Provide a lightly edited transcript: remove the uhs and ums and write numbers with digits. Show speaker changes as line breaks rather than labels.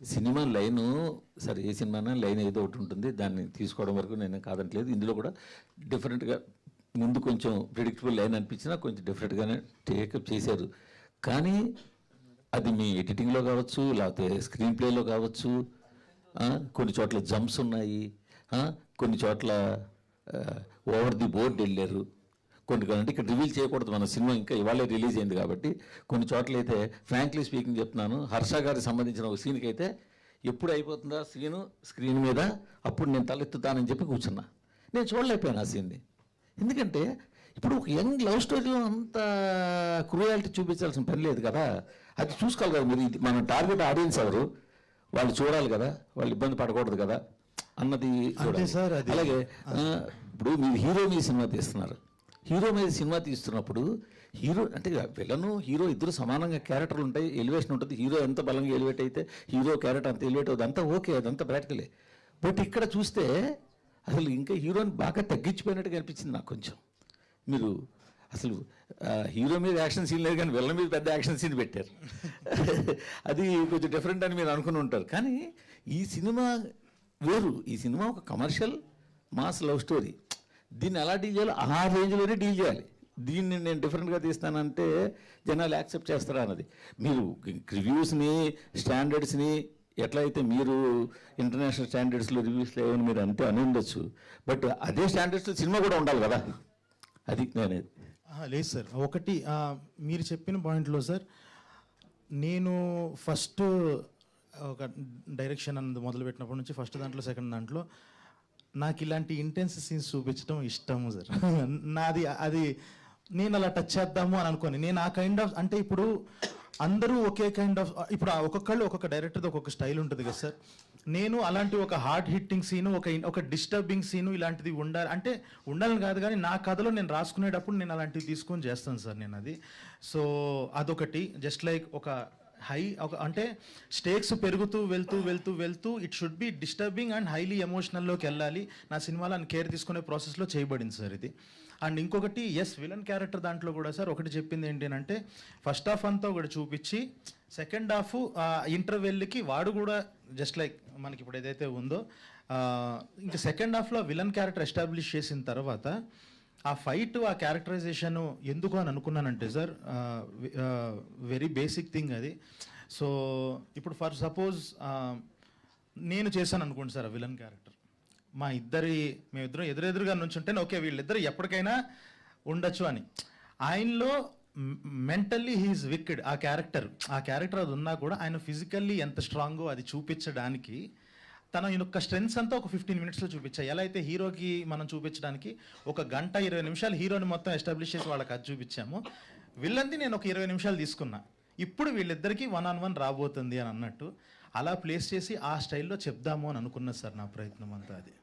Cinema line సరే ఏ సినిమానా line ఏదో ఒకటి ఉంటుంది, దాన్ని తీసుకోవడం వరకు నేను కాదంటలేదు. ఇందులో కూడా డిఫరెంట్గా ముందు కొంచెం ప్రిడిక్టబుల్ లైన్ అనిపించినా కొంచెం డిఫరెంట్గానే టేకప్ చేశారు. కానీ అది మీ ఎడిటింగ్లో కావచ్చు, లేకపోతే స్క్రీన్ ప్లేలో కావచ్చు, కొన్ని చోట్ల జంప్స్ ఉన్నాయి, కొన్ని చోట్ల ఓవర్ ది బోర్డ్ వెళ్ళారు. అంటే ఇక్కడ రివీల్ చేయకూడదు, మన సినిమా ఇంకా ఇవాళే రిలీజ్ అయింది కాబట్టి. కొన్ని చోట్ల అయితే ఫ్రాంక్లీ స్పీకింగ్ చెప్తున్నాను, హర్ష గారికి సంబంధించిన ఒక సీన్కి అయితే ఎప్పుడు అయిపోతుందా సీను స్క్రీన్ మీద అప్పుడు నేను తలెత్తుతానని చెప్పి కూర్చున్నా. నేను చూడలేకపోయాను ఆ సీన్ని. ఎందుకంటే ఇప్పుడు ఒక యంగ్ లవ్ స్టోరీలో అంత క్రూయాలిటీ చూపించాల్సిన పని లేదు కదా. అది చూసుకోవాలి కదా మీరు. మన టార్గెట్ ఆడియన్స్ ఎవరు, వాళ్ళు చూడాలి కదా, వాళ్ళు ఇబ్బంది పడకూడదు కదా అన్నది చూడాలి. అలాగే ఇప్పుడు మీరు హీరో మీద సినిమా తీస్తున్నారు, హీరో మీద సినిమా తీస్తున్నప్పుడు హీరో అంటే విలను హీరో ఇద్దరు సమానంగా క్యారెక్టర్లు ఉంటాయి, ఎలివేషన్ ఉంటుంది. హీరో ఎంత బలంగా ఎలివేట్ అయితే హీరో క్యారెక్టర్ అంత ఎలివేట్ అవుతుంది, అంతా ఓకే, అదంతా ప్రాక్టికలే. బట్ ఇక్కడ చూస్తే అసలు ఇంకా హీరోని బాగా తగ్గించిపోయినట్టుగా అనిపించింది నాకు కొంచెం. మీరు అసలు హీరో మీద యాక్షన్ సీన్ లేదు కానీ విలన్ మీద పెద్ద యాక్షన్ సీన్ పెట్టారు. అది కొంచెం డిఫరెంట్ అని మీరు అనుకుని ఉంటారు. కానీ ఈ సినిమా వేరు. ఈ సినిమా ఒక కమర్షియల్ మాస్ లవ్ స్టోరీ. దీన్ని ఎలా డీల్ చేయాలో ఆ రేంజ్లోనే డీల్ చేయాలి. దీన్ని నేను డిఫరెంట్గా తీస్తానంటే జనాలు యాక్సెప్ట్ చేస్తారా అన్నది. మీరు రివ్యూస్ని స్టాండర్డ్స్ని ఎట్లయితే మీరు ఇంటర్నేషనల్ స్టాండర్డ్స్లో రివ్యూస్ లేవని మీరు అంతే అని ఉండొచ్చు, బట్ అదే స్టాండర్డ్స్లో సినిమా కూడా ఉండాలి కదా. అది నేనేది
లేదు సార్. ఒకటి మీరు చెప్పిన పాయింట్లో సార్, నేను ఫస్ట్ ఒక డైరెక్షన్ అన్నది మొదలుపెట్టినప్పటి నుంచి ఫస్ట్ దాంట్లో సెకండ్ దాంట్లో నాకు ఇలాంటి ఇంటెన్స్ సీన్స్ చూపించడం ఇష్టము సార్. నాది అది నేను అలా టచ్ చేద్దాము అని అనుకోని నేను ఆ కైండ్ ఆఫ్, అంటే ఇప్పుడు అందరూ ఒకే కైండ్ ఆఫ్, ఇప్పుడు ఒక్కొక్కళ్ళు ఒక్కొక్క డైరెక్టర్ది ఒక్కొక్క స్టైల్ ఉంటుంది కదా సార్. నేను అలాంటి ఒక హార్డ్ హిట్టింగ్ సీను, ఒక డిస్టర్బింగ్ సీను ఇలాంటిది ఉండాలి అంటే ఉండాలని కాదు, కానీ నా కథలో నేను రాసుకునేటప్పుడు నేను అలాంటివి తీసుకొని చేస్తాను సార్ నేను అది. సో అదొకటి. జస్ట్ లైక్ ఒక అంటే స్టేక్స్ పెరుగుతూ వెళ్తూ it should be disturbing and highly ఎమోషనల్లోకి వెళ్ళాలి. నా సినిమాలో కేర్ తీసుకునే ప్రాసెస్లో చేయబడింది సార్ ఇది. అండ్ ఇంకొకటి విలన్ క్యారెక్టర్ దాంట్లో కూడా సార్ ఒకటి చెప్పింది ఏంటి అంటే, ఫస్ట్ హాఫ్ అంతా ఒకటి చూపించి సెకండ్ హాఫ్ ఇంటర్వెల్కి వాడు కూడా జస్ట్ లైక్ మనకి ఇప్పుడు ఏదైతే ఉందో ఇంకా సెకండ్ హాఫ్లో విలన్ క్యారెక్టర్ ఎస్టాబ్లిష్ చేసిన తర్వాత ఆ ఫైట్, ఆ క్యారెక్టరైజేషన్ ఎందుకు అని అనుకున్నానంటే సార్, వెరీ బేసిక్ థింగ్ అది. సో ఇప్పుడు ఫర్ సపోజ్ నేను చేశాను అనుకోండి సార్ ఆ విలన్ క్యారెక్టర్, మేమిద్దరం ఎదురెదురుగా నుంచుంటేనే ఓకే వీళ్ళిద్దరు ఎప్పటికైనా ఉండొచ్చు అని. ఆయనలో మెంటల్లీ హీఈస్ విక్డ్. ఆ క్యారెక్టర్ అది ఉన్నా కూడా ఆయన ఫిజికల్లీ ఎంత స్ట్రాంగో అది చూపించడానికి తన యొక్క స్ట్రెంగ్స్ అంతా ఒక 15 minutesలో చూపించాయి. ఎలా అయితే హీరోకి మనం చూపించడానికి ఒక గంట 20 నిమిషాలు హీరోని మొత్తం ఎస్టాబ్లిష్ చేసి వాళ్ళకి అది చూపించాము, విలన్ది నేను ఒక 20 నిమిషాలు తీసుకున్నా. ఇప్పుడు వీళ్ళిద్దరికీ 1-on-1 రాబోతుంది అని అన్నట్టు అలా ప్లేస్ చేసి ఆ స్టైల్లో చెప్దాము అని అనుకున్నా సార్. నా ప్రయత్నం అంతా అది.